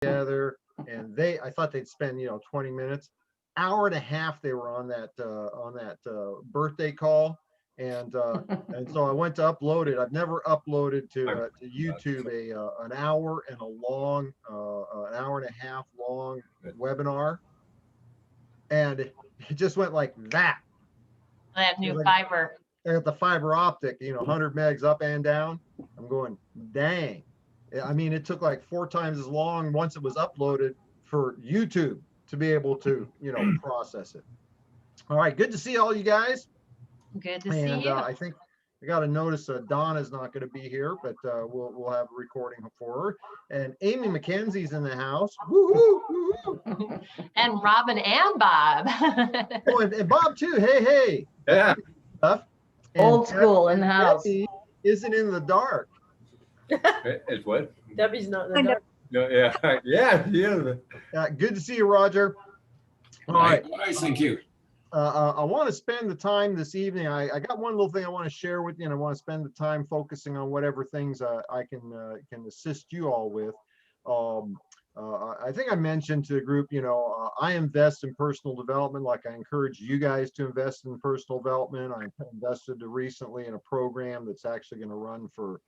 together, and I thought they'd spend 20 minutes, hour and a half. They were on that birthday call, and so I went to upload it. I've never uploaded to YouTube an hour and a long an hour and a half long webinar, and it just went like that. That new fiber. I got the fiber optic, 100 megs up and down. I'm going, dang. I mean, it took like 4 times as long once it was uploaded for YouTube to be able to, process it. All right, good to see all you guys. Good to see you. I think I got to notice Donna's not going to be here, but we'll have a recording for her. And Amy McKenzie's in the house. Woo-hoo, woo-hoo. And Robin and Bob. Oh, and Bob too. Hey. Yeah. Old school in the house. Debbie isn't in the dark. It's what? Debbie's not in the dark. No, yeah. Good to see you, Roger. All right. Nice, thank you. I want to spend the time this evening. I got one little thing I want to share with you, and I want to spend the time focusing on whatever things I can assist you all with. I think I mentioned to the group, I invest in personal development like I encourage you guys to invest in personal development. I invested recently in a program that's actually going to run for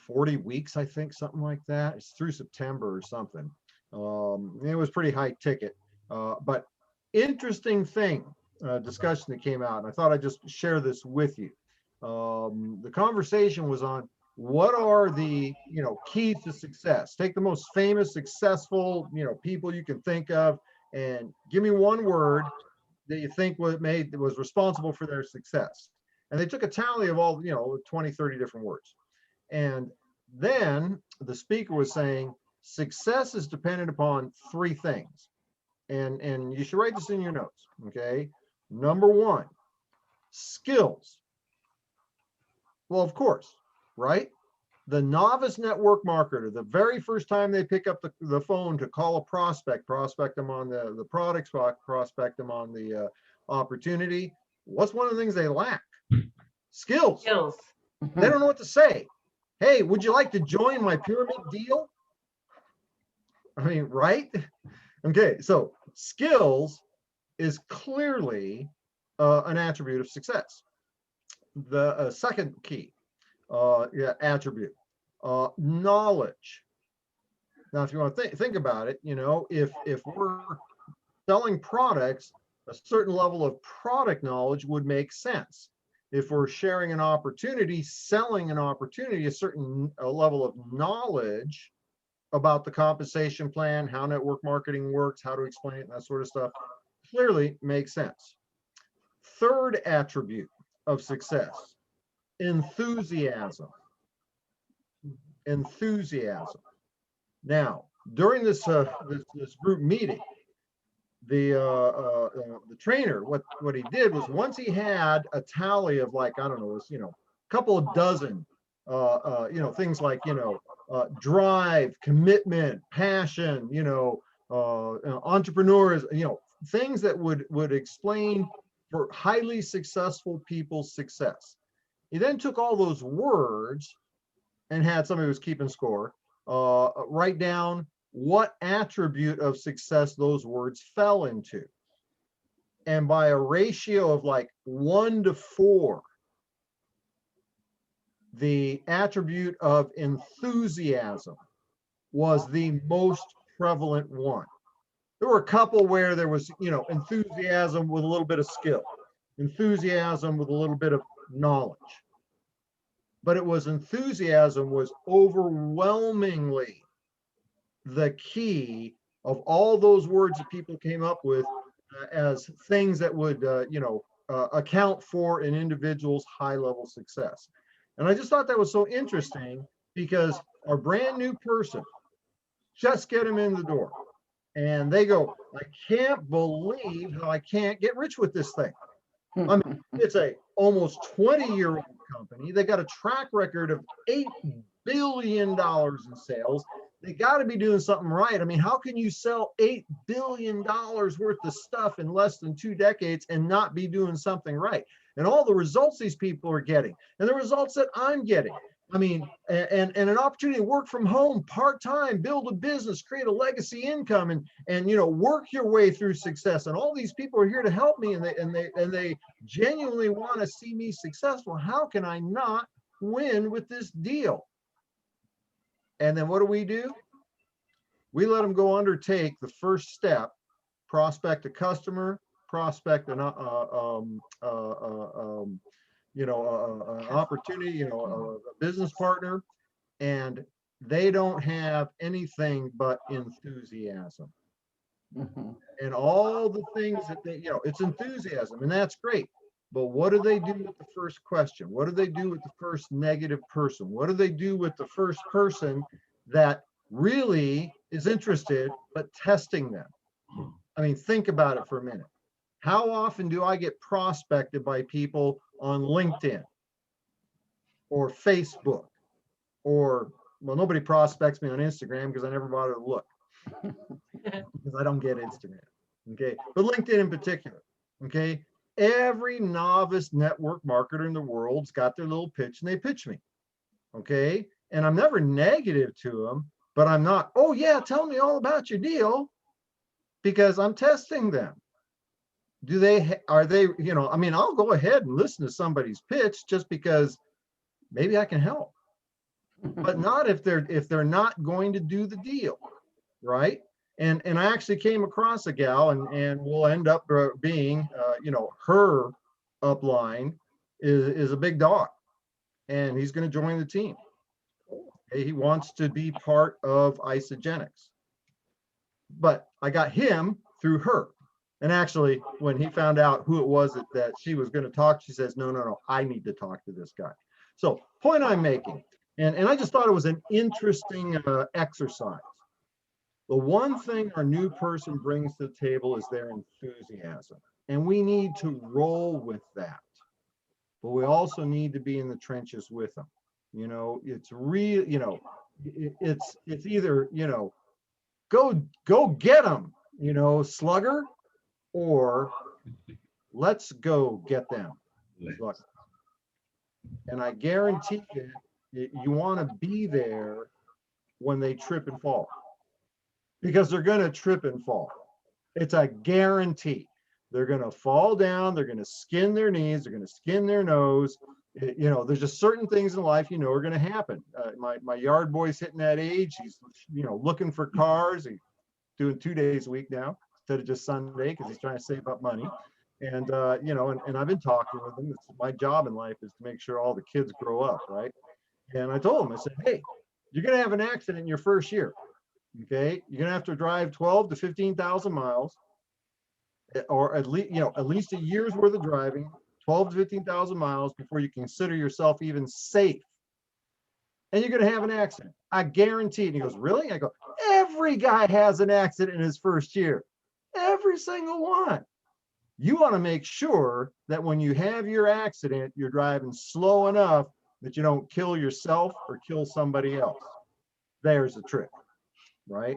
40 weeks, I think, something like that. It's through September or something. It was pretty high ticket, but interesting thing, discussion that came out, and I thought I'd just share this with you. The conversation was on what are the keys to success. Take the most famous, successful people you can think of, and give me one word that you think was responsible for their success. And they took a tally of all 20, 30 different words. And then the speaker was saying success is dependent upon 3 things. And you should write this in your notes, okay? Number 1, skills. Well, of course, right? The novice network marketer, the very first time they pick up the phone to call a prospect them on the products, prospect them on the opportunity, what's one of the things they lack? Skills. They don't know what to say. Hey, would you like to join my pyramid deal? I mean, right? Okay, so skills is clearly an attribute of success. The second key attribute, knowledge. Now, if you want to think about it, if we're selling products, a certain level of product knowledge would make sense. If we're sharing an opportunity, selling an opportunity, a certain level of knowledge about the compensation plan, how network marketing works, how to explain it, and that sort of stuff, clearly makes sense. Third attribute of success, enthusiasm. Enthusiasm. Now, during this group meeting, the trainer, what he did was, once he had a tally of, like, I don't know, it was, a couple of dozen things like, drive, commitment, passion, entrepreneurs, things that would explain for highly successful people's success. He then took all those words and had somebody who was keeping score write down what attribute of success those words fell into. And by a ratio of like 1 to 4, the attribute of enthusiasm was the most prevalent one. There were a couple where there was, enthusiasm with a little bit of skill, enthusiasm with a little bit of knowledge. But it was enthusiasm was overwhelmingly the key of all those words that people came up with as things that would, account for an individual's high-level success. And I just thought that was so interesting, because a brand new person, just get them in the door, and they go, I can't believe how I can't get rich with this thing. I mean, it's a almost 20-year-old company. They got a track record of $8 billion in sales. They got to be doing something right. I mean, how can you sell $8 billion worth of stuff in less than 2 decades and not be doing something right? And all the results these people are getting, and the results that I'm getting, I mean, and an opportunity to work from home part-time, build a business, create a legacy income, and work your way through success. And all these people are here to help me, and they genuinely want to see me successful. How can I not win with this deal? And then what do? We let them go undertake the first step, prospect a customer, prospect an opportunity, a business partner, and they don't have anything but enthusiasm. And all the things that it's enthusiasm, and that's great. But what do they do with the first question? What do they do with the first negative person? What do they do with the first person that really is interested, but testing them? I mean, think about it for a minute. How often do I get prospected by people on LinkedIn or Facebook or, well, nobody prospects me on Instagram because I never bother to look because I don't get Instagram. Okay. But LinkedIn in particular. Okay. Every novice network marketer in the world's got their little pitch and they pitch me. Okay. And I'm never negative to them, but I'm not, oh yeah, tell me all about your deal, because I'm testing them. Are they, I mean, I'll go ahead and listen to somebody's pitch just because maybe I can help, but not if they're not going to do the deal, right? And I actually came across a gal, and we'll end up being, her upline is a big dog, and he's going to join the team. He wants to be part of Isogenics, but I got him through her. And actually, when he found out who it was that she was going to talk, she says, no, I need to talk to this guy. So point I'm making, and I just thought it was an interesting exercise. The one thing our new person brings to the table is their enthusiasm. And we need to roll with that. But we also need to be in the trenches with them. It's real, it's either, go get them, slugger, or let's go get them. Slugger. And I guarantee you want to be there when they trip and fall, because they're going to trip and fall. It's a guarantee. They're going to fall down. They're going to skin their knees. They're going to skin their nose. There's just certain things in life, are going to happen. My yard boy's hitting that age. He's, looking for cars. He's doing 2 days a week now instead of just Sunday, because he's trying to save up money. And, and I've been talking with him. It's my job in life is to make sure all the kids grow up, right? And I told him, I said, hey, you're going to have an accident in your first year. Okay. You're going to have to drive 12 to 15,000 miles, or at least a year's worth of driving, 12 to 15,000 miles before you consider yourself even safe. And you're going to have an accident. I guarantee it. And he goes, really? I go, every guy has an accident in his first year. Every single one. You want to make sure that when you have your accident, you're driving slow enough that you don't kill yourself or kill somebody else. There's the trick, right?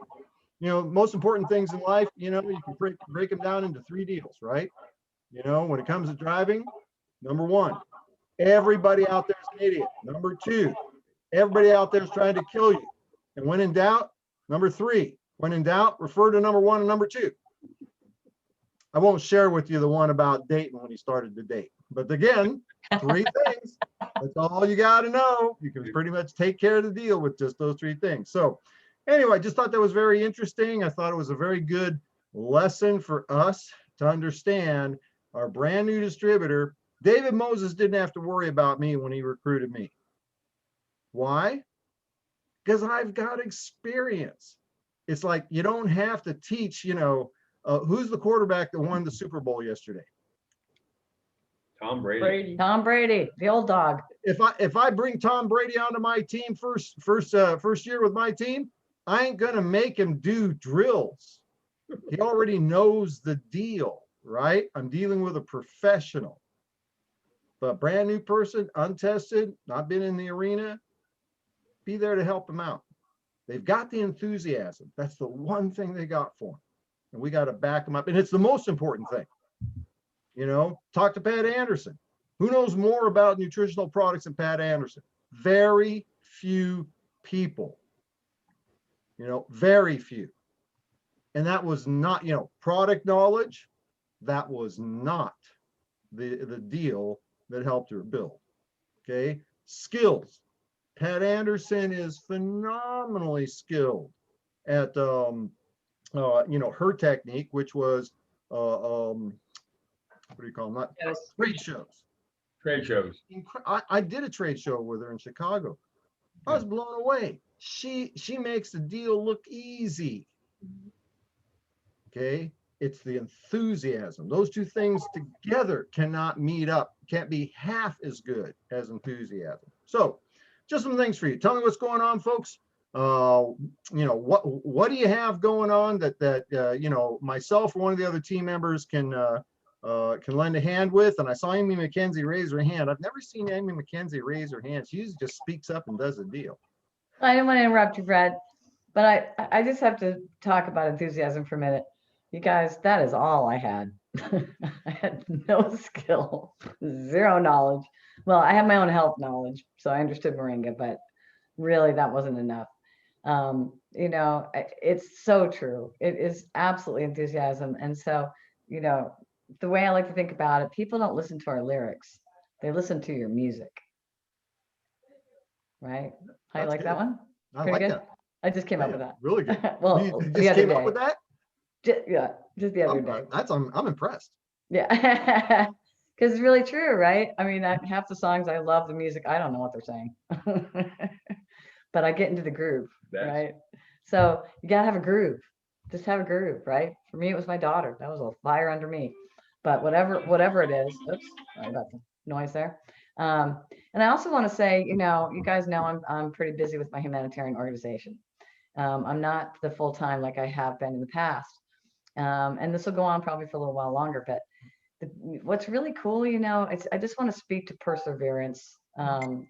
Most important things in life, you can break them down into 3 deals, right? When it comes to driving, number 1, everybody out there is an idiot. Number 2, everybody out there is trying to kill you. And when in doubt, number 3, when in doubt, refer to number 1 and number 2. I won't share with you the one about Dayton when he started to date. But again, 3 things. That's all you got to know. You can pretty much take care of the deal with just those 3 things. So anyway, I just thought that was very interesting. I thought it was a very good lesson for us to understand our brand new distributor. David Moses didn't have to worry about me when he recruited me. Why? Because I've got experience. It's like you don't have to teach, who's the quarterback that won the Super Bowl yesterday? Tom Brady. Tom Brady, the old dog. If I bring Tom Brady onto my team first year with my team, I ain't gonna make him do drills. He already knows the deal, right? I'm dealing with a professional. But brand new person, untested, not been in the arena, be there to help them out. They've got the enthusiasm. That's the one thing they got for them. And we got to back them up. And it's the most important thing. Talk to Pat Anderson. Who knows more about nutritional products than Pat Anderson? very few people, very few. And that was not, product knowledge. That was not the deal that helped her build. Okay. Skills. Pat Anderson is phenomenally skilled at, her technique, which was, what do you call them? Not trade shows. Trade shows. I did a trade show with her in Chicago. I was blown away. She makes the deal look easy. Okay. It's the enthusiasm. Those two things together cannot meet up, can't be half as good as enthusiasm. So just some things for you. Tell me what's going on, folks. What do you have going on that myself or one of the other team members can lend a hand with? And I saw Amy McKenzie raise her hand. I've never seen Amy McKenzie raise her hand. She usually just speaks up and does a deal. I don't want to interrupt you, Brad, but I just have to talk about enthusiasm for a minute. You guys, that is all I had. I had no skill, zero knowledge. Well, I have my own health knowledge, so I understood Moringa, but really that wasn't enough. It's so true. It is absolutely enthusiasm. And so, the way I like to think about it, people don't listen to our lyrics. They listen to your music. Right? How you like that one? I like that. I just came up with that. Really good. Well, you just came up with that? Just the other day. I'm impressed. Yeah. Because it's really true, right? I mean, half the songs I love the music. I don't know what they're saying. But I get into the groove, right? So you gotta have a groove. Just have a groove, right? For me, it was my daughter. That was a fire under me. But whatever it is. Oops, sorry about the noise there. And I also want to say, you guys know I'm pretty busy with my humanitarian organization. I'm not the full time like I have been in the past. And this will go on probably for a little while longer. But what's really cool, I just want to speak to perseverance.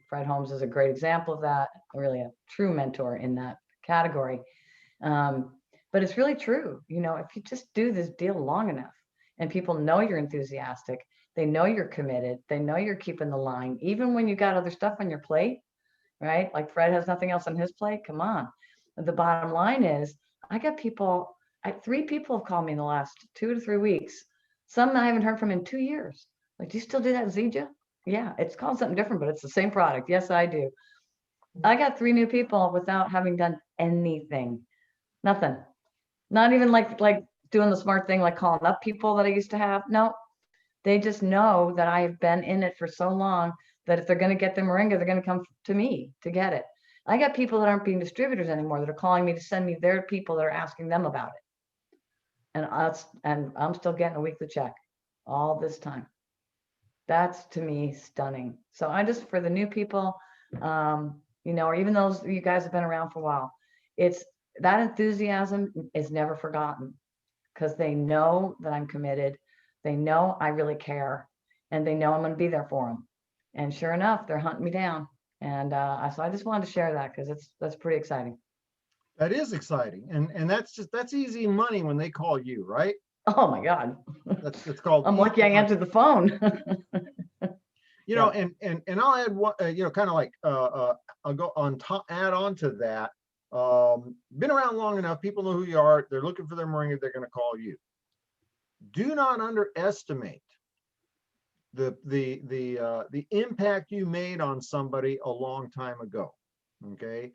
Fred Holmes is a great example of that, really a true mentor in that category. But it's really true. If you just do this deal long enough and people know you're enthusiastic, they know you're committed, they know you're keeping the line, even when you got other stuff on your plate, right? Like Fred has nothing else on his plate. Come on. The bottom line is I got people, 3 people have called me in the last 2 to 3 weeks. Some I haven't heard from in 2 years. Like, do you still do that, Zija? Yeah, it's called something different, but it's the same product. Yes, I do. I got 3 new people without having done anything. Nothing. Not even like doing the smart thing, like calling up people that I used to have. No, they just know that I've been in it for so long that if they're going to get the Moringa, they're going to come to me to get it. I got people that aren't being distributors anymore that are calling me to send me their people that are asking them about it. And I'm still getting a weekly check all this time. That's to me stunning. So I just, for the new people, or even those you guys have been around for a while, it's that enthusiasm is never forgotten because they know that I'm committed. They know I really care, and they know I'm going to be there for them. And sure enough, they're hunting me down. And so I just wanted to share that because that's pretty exciting. That is exciting, and that's easy money when they call you, right? Oh my God, it's called. I'm lucky I answered the phone. And I'll add one, kind of like I'll go on top, add on to that. Been around long enough, people know who you are. They're looking for their Moringa. They're going to call you. Do not underestimate the impact you made on somebody a long time ago. Okay.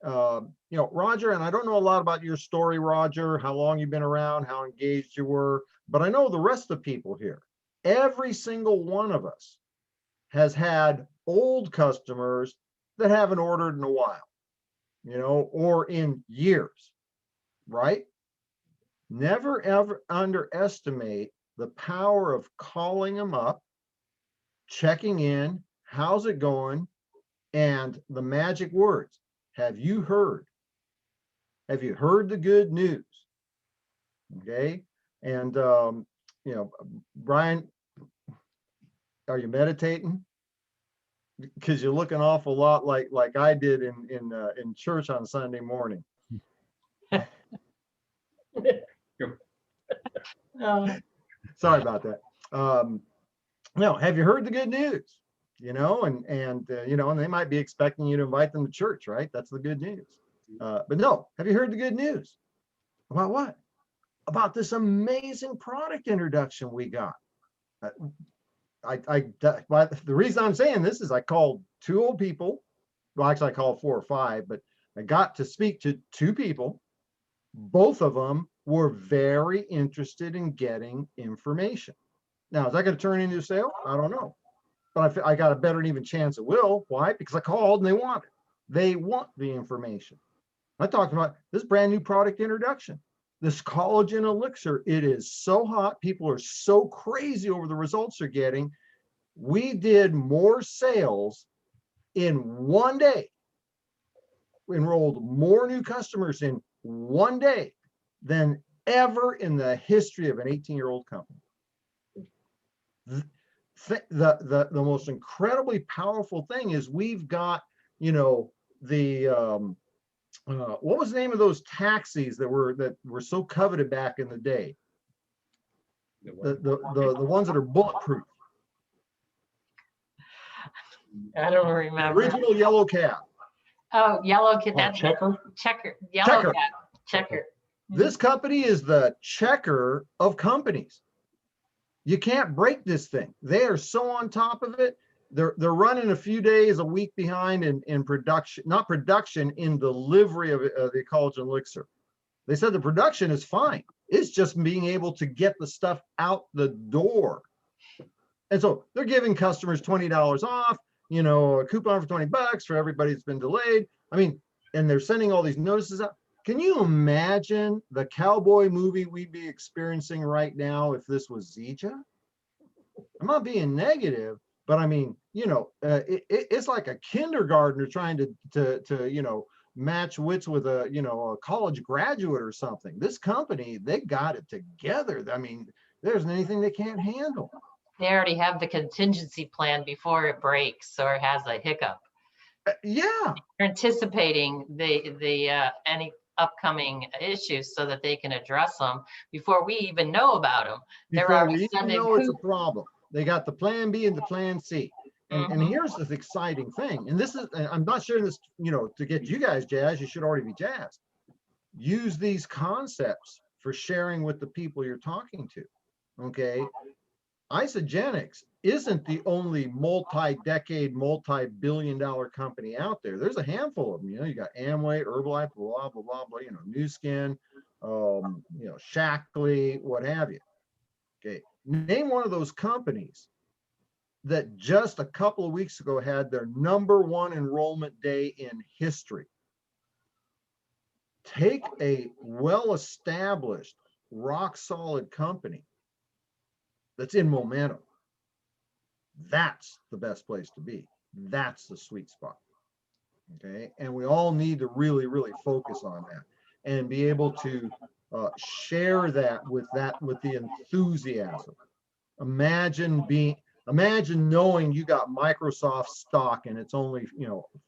Roger, and I don't know a lot about your story, Roger, how long you've been around, how engaged you were, but I know the rest of the people here, every single one of us has had old customers that haven't ordered in a while, or in years, right? Never ever underestimate the power of calling them up, checking in, how's it going, and the magic words. Have you heard? Have you heard the good news? Okay. And, Brian, are you meditating? Because you're looking awful lot like I did in church on Sunday morning. Sorry about that. No, have you heard the good news? and they might be expecting you to invite them to church, right? That's the good news. But no, have you heard the good news? About what? About this amazing product introduction we got. The reason I'm saying this is I called 2 old people. Well, actually, I called 4 or 5, but I got to speak to 2 people. Both of them were very interested in getting information. Now, is that going to turn into a sale? I don't know. But I got a better than even chance it will. Why? Because I called and they want it. They want the information. I talked about this brand new product introduction. This collagen elixir, it is so hot. People are so crazy over the results they're getting. We did more sales in one day. We enrolled more new customers in one day than ever in the history of an 18-year-old company. The most incredibly powerful thing is we've got, the what was the name of those taxis that were so coveted back in the day? The ones that are bulletproof. I don't remember. Original yellow cab. Oh, yellow cab. Oh, Checker? Checker. Yellow cab. Checker. This company is the Checker of companies. You can't break this thing. They are so on top of it. They're running a few days, a week behind in production, not production, in delivery of the collagen elixir. They said the production is fine. It's just being able to get the stuff out the door. And so they're giving customers $20 off, a coupon for $20 for everybody that's been delayed. I mean, and they're sending all these notices out. Can you imagine the cowboy movie we'd be experiencing right now if this was Zija? I'm not being negative, but I mean, it's like a kindergartner trying to match wits with a college graduate or something. This company, they got it together. I mean, there isn't anything they can't handle. They already have the contingency plan before it breaks or has a hiccup. Yeah. They're anticipating the any upcoming issues so that they can address them before we even know about them. Before we even know it's a problem. They got the plan B and the plan C. And here's the exciting thing. And this is, I'm not sharing this, to get you guys jazzed. You should already be jazzed. Use these concepts for sharing with the people you're talking to. Okay. Isogenics isn't the only multi-decade, multi-billion-dollar company out there. There's a handful of them. You got Amway, Herbalife, blah, blah, blah, blah, New Skin, Shackley, what have you. Okay. Name one of those companies that just a couple of weeks ago had their #1 enrollment day in history. Take a well-established, rock-solid company that's in momentum. That's the best place to be. That's the sweet spot. Okay. And we all need to really, really focus on that and be able to share that with the enthusiasm. Imagine knowing you got Microsoft stock and it's only,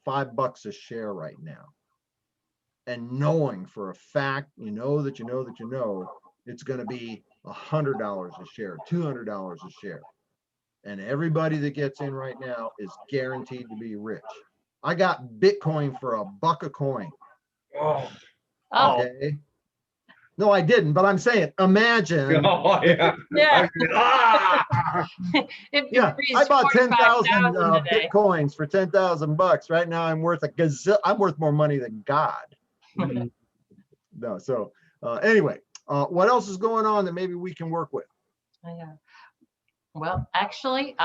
$5 a share right now. And knowing for a fact, it's going to be $100 a share, $200 a share. And everybody that gets in right now is guaranteed to be rich. I got Bitcoin for $1 a coin. Oh. Okay. No, I didn't, but I'm saying, imagine. Oh, yeah. Yeah. Yeah, I bought 10,000 Bitcoins for $10,000. Right now I'm worth I'm worth more money than God. No, so anyway, what else is going on that maybe we can work with? Yeah. Well, actually,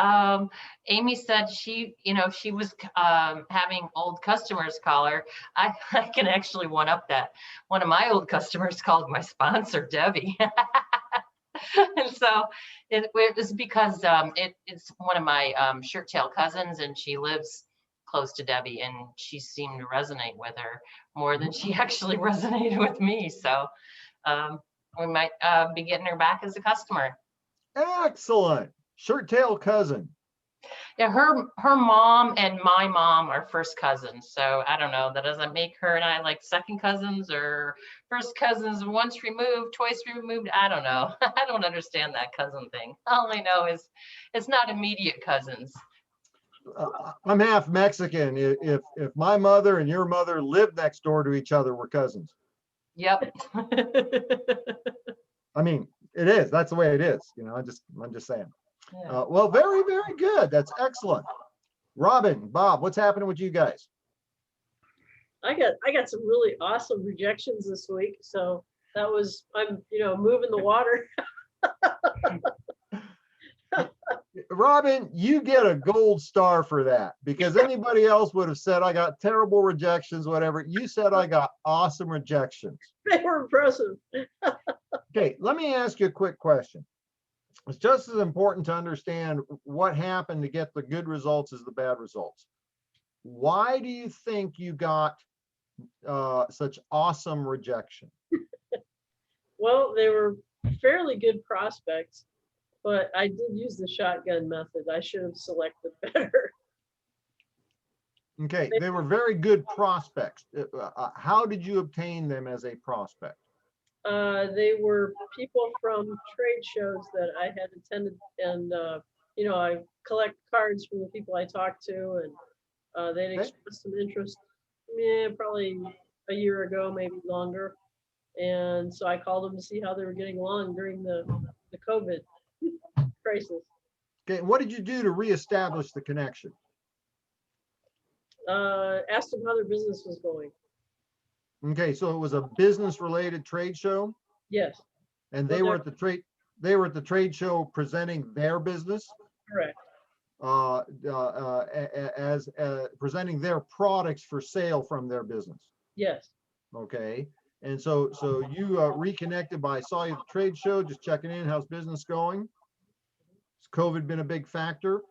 Amy said she was having old customers call her. I can actually one up that. One of my old customers called my sponsor, Debbie. And so it was because it's one of my shirt tail cousins, and she lives close to Debbie, and she seemed to resonate with her more than she actually resonated with me. So we might be getting her back as a customer. Excellent. Shirt tail cousin. Yeah, her mom and my mom are first cousins. So I don't know, that doesn't make her and I like second cousins or first cousins once removed, twice removed. I don't know. I don't understand that cousin thing. All I know is it's not immediate cousins. I'm half Mexican. If my mother and your mother lived next door to each other, we're cousins. Yep. I mean, it is. That's the way it is. You know, I'm just saying. Yeah. Well, very, very good. That's excellent. Robin, Bob, what's happening with you guys? I got some really awesome rejections this week. So that was, I'm, moving the water. Robin, you get a gold star for that, because anybody else would have said, I got terrible rejections, whatever. You said I got awesome rejections. They were impressive. Okay, let me ask you a quick question. It's just as important to understand what happened to get the good results as the bad results. Why do you think you got such awesome rejection? Well, they were fairly good prospects, but I did use the shotgun method. I should have selected better. Okay, they were very good prospects. How did you obtain them as a prospect? They were people from trade shows that I had attended, and I collect cards from the people I talked to, and they'd expressed some interest, probably a year ago, maybe longer. And so I called them to see how they were getting along during the COVID crisis. Okay, what did you do to reestablish the connection? Asked them how their business was going. Okay, so it was a business-related trade show, Yes, and they were at the trade show presenting their business, correct. as presenting their products for sale from their business. Yes. Okay, and so you reconnected by saw you at the trade show, just checking in. How's business going? Has COVID been a big factor?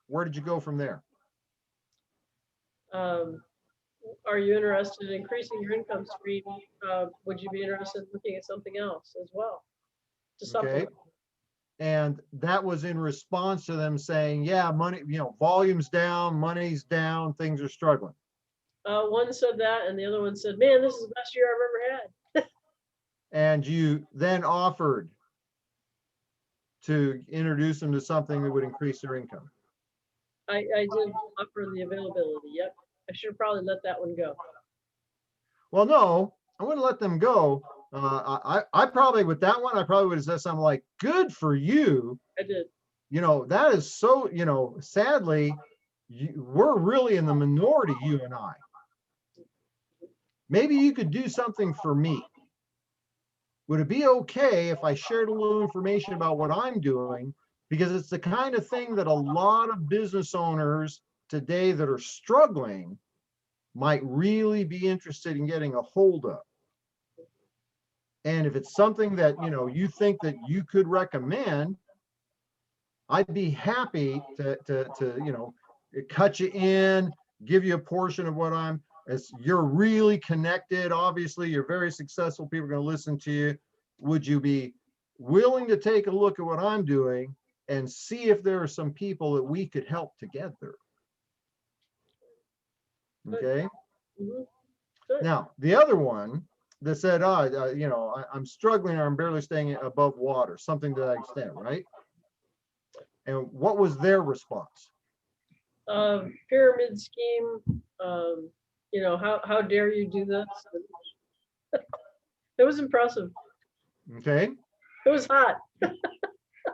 Where did you go from there? Are you interested in increasing your income stream? Would you be interested in looking at something else as well to supplement? Okay. And that was in response to them saying, yeah, money, volume's down, money's down, things are struggling. One said that, and the other one said, man, this is the best year I've ever had. And you then offered to introduce them to something that would increase their income. I did offer the availability. Yep. I should have probably let that one go. Well, no, I wouldn't let them go. I probably, with that one, I probably would have said something like, good for you. I did. That is so, sadly, we're really in the minority, you and I. Maybe you could do something for me. Would it be okay if I shared a little information about what I'm doing? Because it's the kind of thing that a lot of business owners today that are struggling might really be interested in getting a hold of. And if it's something that, you think that you could recommend, I'd be happy to cut you in, give you a portion of what as you're really connected. Obviously, you're very successful. People are going to listen to you. Would you be willing to take a look at what I'm doing and see if there are some people that we could help together? Okay. Mm-hmm. Now, the other one that said, I'm struggling or I'm barely staying above water, something to that extent, right? And what was their response? Pyramid scheme. How dare you do this? It was impressive. Okay. It was hot.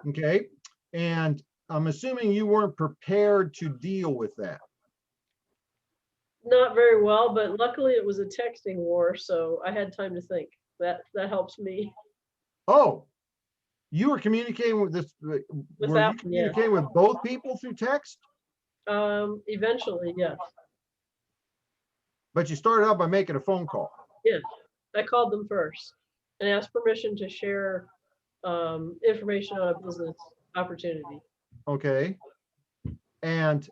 Okay. And I'm assuming you weren't prepared to deal with that. Not very well, but luckily it was a texting war, so I had time to think. That helps me. Oh, you were communicating with this. Were you communicating with both people through text? Eventually, yes. But you started out by making a phone call. Yeah, I called them first and asked permission to share information on a business opportunity. Okay. And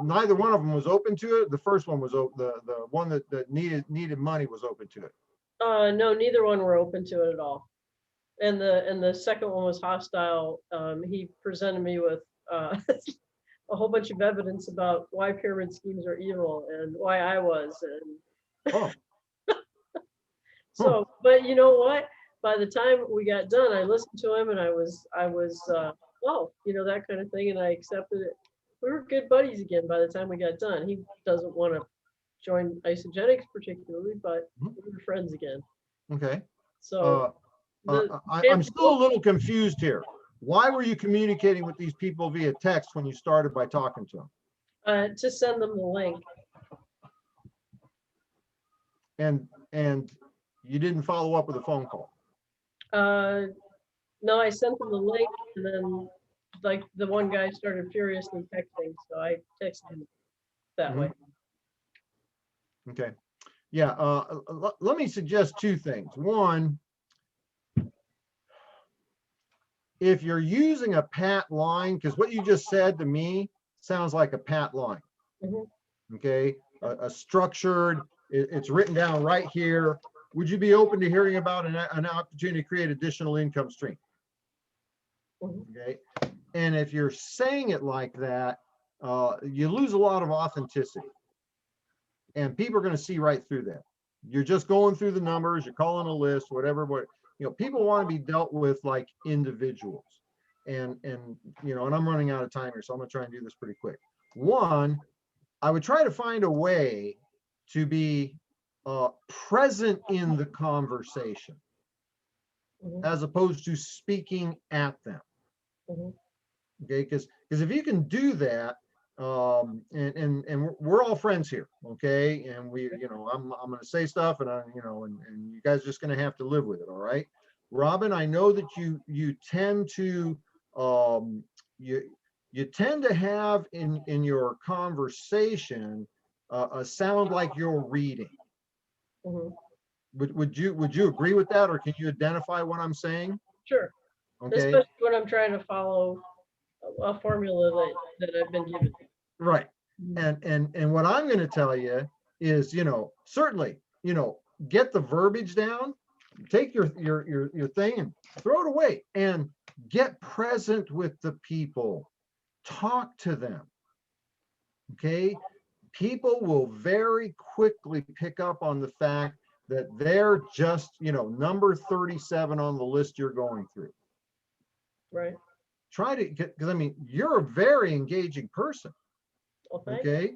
neither one of them was open to it. The first one was the one that needed money was open to it. No, neither one were open to it at all. And the second one was hostile. He presented me with a whole bunch of evidence about why pyramid schemes are evil and why I was. And oh. So, but you know what? By the time we got done, I listened to him and I was oh, that kind of thing. And I accepted it. We were good buddies again by the time we got done. He doesn't want to join Isogenics particularly, but we were friends again. Okay. So I'm still a little confused here. Why were you communicating with these people via text when you started by talking to them? to send them the link. And you didn't follow up with a phone call? No, I sent them the link, and then like the one guy started furiously texting, so I texted him that way. Okay. Yeah. Let me suggest two things. One, if you're using a pat line, because what you just said to me sounds like a pat line. Okay. A structured, it's written down right here. Would you be open to hearing about an opportunity to create additional income stream? Okay. And if you're saying it like that, you lose a lot of authenticity. And people are going to see right through that. You're just going through the numbers, you're calling a list, whatever, but people want to be dealt with like individuals. And I'm running out of time here, so I'm going to try and do this pretty quick. One, I would try to find a way to be present in the conversation as opposed to speaking at them. Okay, because if you can do that, and we're all friends here, okay, and I'm going to say stuff, and and you guys are just going to have to live with it. All right, Robin, I know that you tend to you tend to have in your conversation a sound like you're reading. Would you agree with that, or can you identify what I'm saying? Sure. Okay. Especially when I'm trying to follow a formula that I've been given. Right. And what I'm going to tell you is, certainly, get the verbiage down, take your thing and throw it away, and get present with the people. Talk to them. Okay. People will very quickly pick up on the fact that they're just, number 37 on the list you're going through. Right. Try to get, because you're a very engaging person. Well, okay.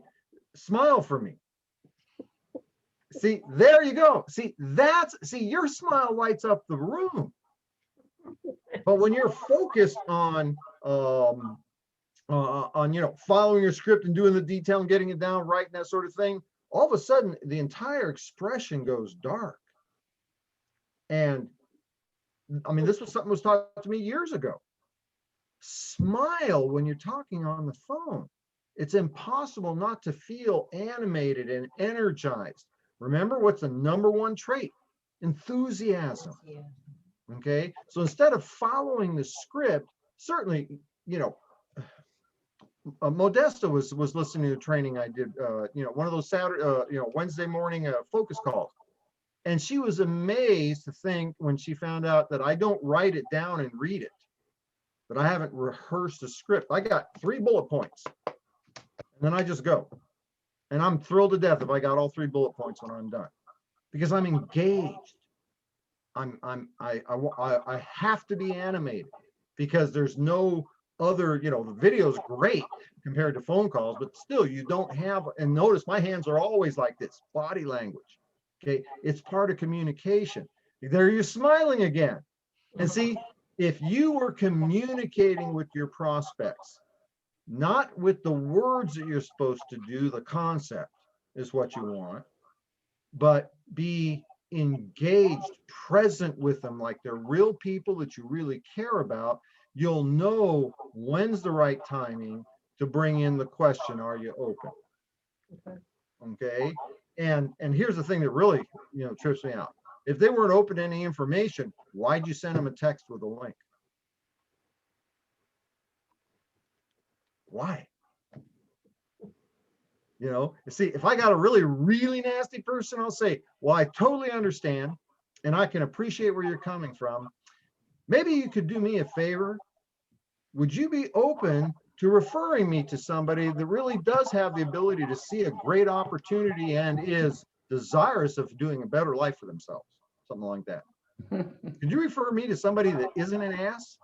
Smile for me. See, there you go. See, your smile lights up the room. But when you're focused on following your script and doing the detail and getting it down right and that sort of thing, all of a sudden the entire expression goes dark. And this was something that was taught to me years ago. Smile when you're talking on the phone. It's impossible not to feel animated and energized. Remember, what's the number one trait? Enthusiasm. Okay. So instead of following the script, certainly, Modesta was listening to training I did, one of those Saturday, Wednesday morning focus calls. And she was amazed to think when she found out that I don't write it down and read it, that I haven't rehearsed a script. I got 3 bullet points and then I just go. And I'm thrilled to death if I got all 3 bullet points when I'm done, because I'm engaged. I have to be animated, because there's no other, the video's great compared to phone calls, but still you don't have, and notice my hands are always like this, body language. Okay. It's part of communication. There you're smiling again. And see, if you were communicating with your prospects, not with the words that you're supposed to do, the concept is what you want, but be engaged, present with them like they're real people that you really care about, you'll know when's the right timing to bring in the question, are you open? Okay. And here's the thing that really, trips me out. If they weren't open to any information, why'd you send them a text with a link? Why? See, if I got a really, really nasty person, I'll say, well, I totally understand and I can appreciate where you're coming from. Maybe you could do me a favor. Would you be open to referring me to somebody that really does have the ability to see a great opportunity and is desirous of doing a better life for themselves? Something like that. Could you refer me to somebody that isn't an ass?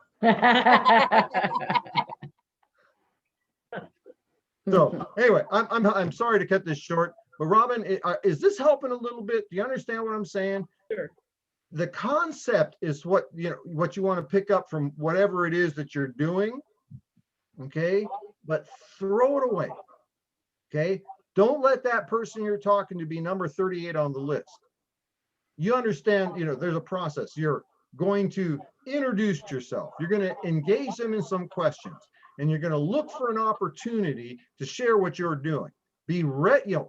So anyway, I'm sorry to cut this short, but Robin, is this helping a little bit? Do you understand what I'm saying? Sure. The concept is what what you want to pick up from whatever it is that you're doing. Okay, but throw it away. Okay, don't let that person you're talking to be number 38 on the list. You understand, there's a process. You're going to introduce yourself. You're going to engage them in some questions, and you're going to look for an opportunity to share what you're doing. Be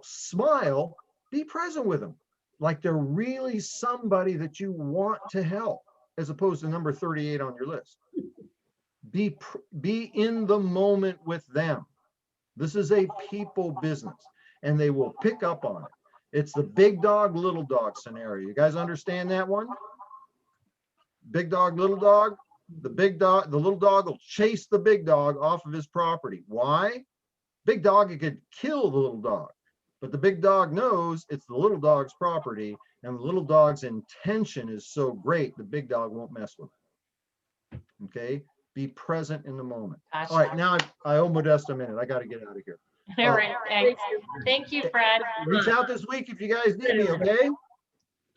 smile, be present with them, like they're really somebody that you want to help, as opposed to number 38 on your list. Be in the moment with them. This is a people business, and they will pick up on it. It's the big dog, little dog scenario. You guys understand that one? Big dog, little dog. The little dog will chase the big dog off of his property. Why? Big dog, it could kill the little dog, but the big dog knows it's the little dog's property, and the little dog's intention is so great, the big dog won't mess with it. Okay? Be present in the moment. Gosh. All right, now I owe Modesta a minute. I got to get out of here. All right. Thank you, Fred. Reach out this week if you guys need me, okay?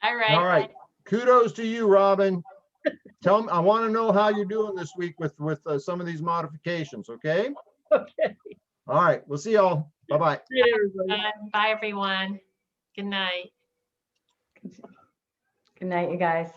All right. All right. Kudos to you, Robin. Tell me, I want to know how you're doing this week with some of these modifications, okay? Okay. All right. We'll see y'all. Bye-bye. See you, everybody. Bye, everyone. Good night. Good night, you guys.